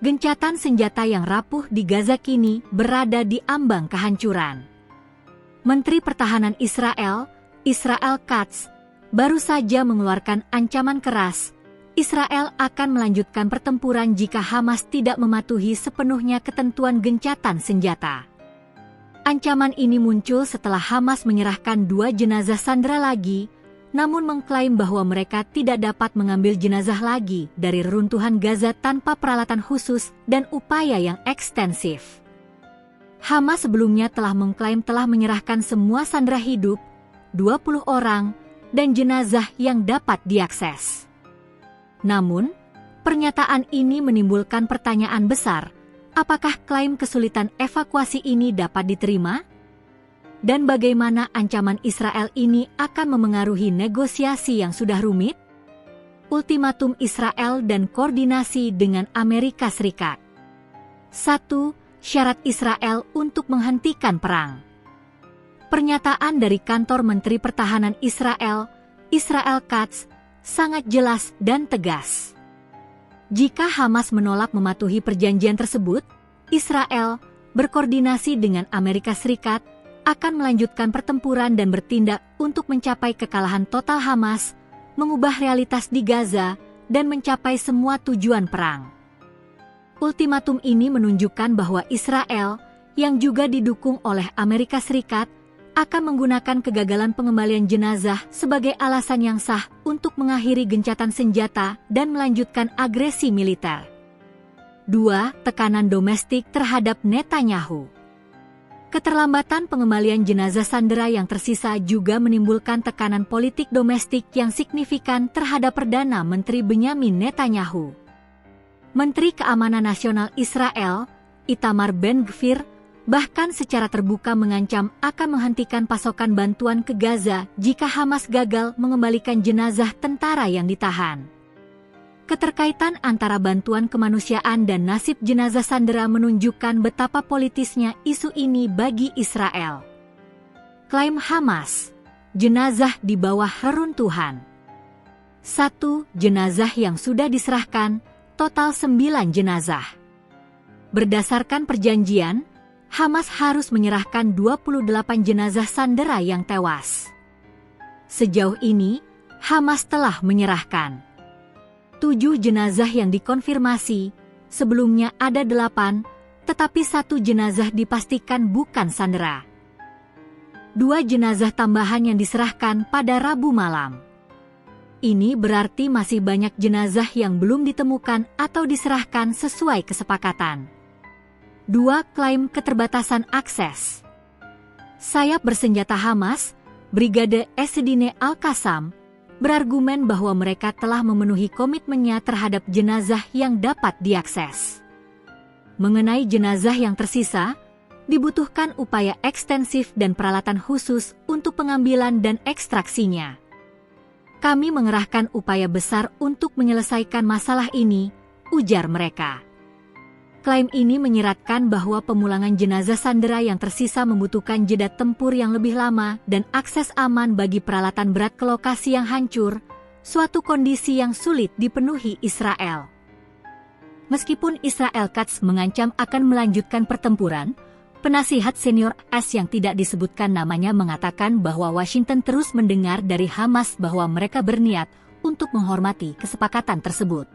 Gencatan senjata yang rapuh di Gaza kini berada di ambang kehancuran. Menteri Pertahanan Israel, Israel Katz, baru saja mengeluarkan ancaman keras. Israel akan melanjutkan pertempuran jika Hamas tidak mematuhi sepenuhnya ketentuan gencatan senjata. Ancaman ini muncul setelah Hamas menyerahkan 2 jenazah sandera lagi, namun mengklaim bahwa mereka tidak dapat mengambil jenazah lagi dari reruntuhan Gaza tanpa peralatan khusus dan upaya yang ekstensif. Hamas sebelumnya telah mengklaim telah menyerahkan semua sandera hidup, 20 orang, dan jenazah yang dapat diakses. Namun, pernyataan ini menimbulkan pertanyaan besar, apakah klaim kesulitan evakuasi ini dapat diterima? Dan bagaimana ancaman Israel ini akan memengaruhi negosiasi yang sudah rumit? Ultimatum Israel dan koordinasi dengan Amerika Serikat. 1. Syarat Israel untuk menghentikan perang. Pernyataan dari kantor Menteri Pertahanan Israel, Israel Katz, sangat jelas dan tegas. Jika Hamas menolak mematuhi perjanjian tersebut, Israel, berkoordinasi dengan Amerika Serikat, akan melanjutkan pertempuran dan bertindak untuk mencapai kekalahan total Hamas, mengubah realitas di Gaza, dan mencapai semua tujuan perang. Ultimatum ini menunjukkan bahwa Israel, yang juga didukung oleh Amerika Serikat, akan menggunakan kegagalan pengembalian jenazah sebagai alasan yang sah untuk mengakhiri gencatan senjata dan melanjutkan agresi militer. 2. Tekanan domestik terhadap Netanyahu. Keterlambatan pengembalian jenazah sandera yang tersisa juga menimbulkan tekanan politik domestik yang signifikan terhadap Perdana Menteri Benyamin Netanyahu. Menteri Keamanan Nasional Israel, Itamar Ben-Gvir, bahkan secara terbuka mengancam akan menghentikan pasokan bantuan ke Gaza jika Hamas gagal mengembalikan jenazah tentara yang ditahan. Keterkaitan antara bantuan kemanusiaan dan nasib jenazah sandera menunjukkan betapa politisnya isu ini bagi Israel. Klaim Hamas, jenazah di bawah reruntuhan. 1. Jenazah yang sudah diserahkan, total 9 jenazah. Berdasarkan perjanjian, Hamas harus menyerahkan 28 jenazah sandera yang tewas. Sejauh ini, Hamas telah menyerahkan 7 jenazah yang dikonfirmasi, sebelumnya ada 8, tetapi 1 jenazah dipastikan bukan sandera. 2 jenazah tambahan yang diserahkan pada Rabu malam. Ini berarti masih banyak jenazah yang belum ditemukan atau diserahkan sesuai kesepakatan. 2. Klaim keterbatasan akses. Sayap bersenjata Hamas, Brigade Essedine Al-Qassam, berargumen bahwa mereka telah memenuhi komitmennya terhadap jenazah yang dapat diakses. Mengenai jenazah yang tersisa, dibutuhkan upaya ekstensif dan peralatan khusus untuk pengambilan dan ekstraksinya. Kami mengerahkan upaya besar untuk menyelesaikan masalah ini, ujar mereka. Klaim ini menyiratkan bahwa pemulangan jenazah sandera yang tersisa membutuhkan jeda tempur yang lebih lama dan akses aman bagi peralatan berat ke lokasi yang hancur, suatu kondisi yang sulit dipenuhi Israel. Meskipun Israel Katz mengancam akan melanjutkan pertempuran, penasihat senior AS yang tidak disebutkan namanya mengatakan bahwa Washington terus mendengar dari Hamas bahwa mereka berniat untuk menghormati kesepakatan tersebut.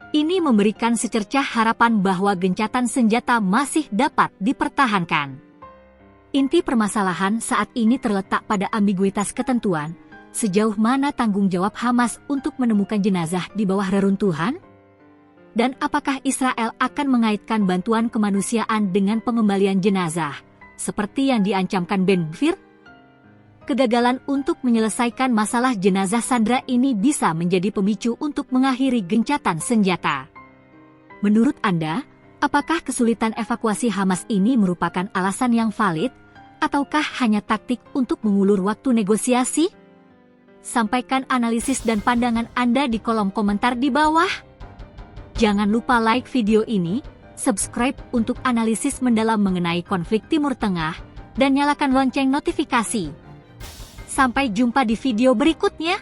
Ini memberikan secercah harapan bahwa gencatan senjata masih dapat dipertahankan. Inti permasalahan saat ini terletak pada ambiguitas ketentuan, sejauh mana tanggung jawab Hamas untuk menemukan jenazah di bawah reruntuhan? Dan apakah Israel akan mengaitkan bantuan kemanusiaan dengan pengembalian jenazah, seperti yang diancamkan Ben-Gvir? Kegagalan untuk menyelesaikan masalah jenazah sandera ini bisa menjadi pemicu untuk mengakhiri gencatan senjata. Menurut Anda, apakah kesulitan evakuasi Hamas ini merupakan alasan yang valid, ataukah hanya taktik untuk mengulur waktu negosiasi? Sampaikan analisis dan pandangan Anda di kolom komentar di bawah. Jangan lupa like video ini, subscribe untuk analisis mendalam mengenai konflik Timur Tengah, dan nyalakan lonceng notifikasi. Sampai jumpa di video berikutnya.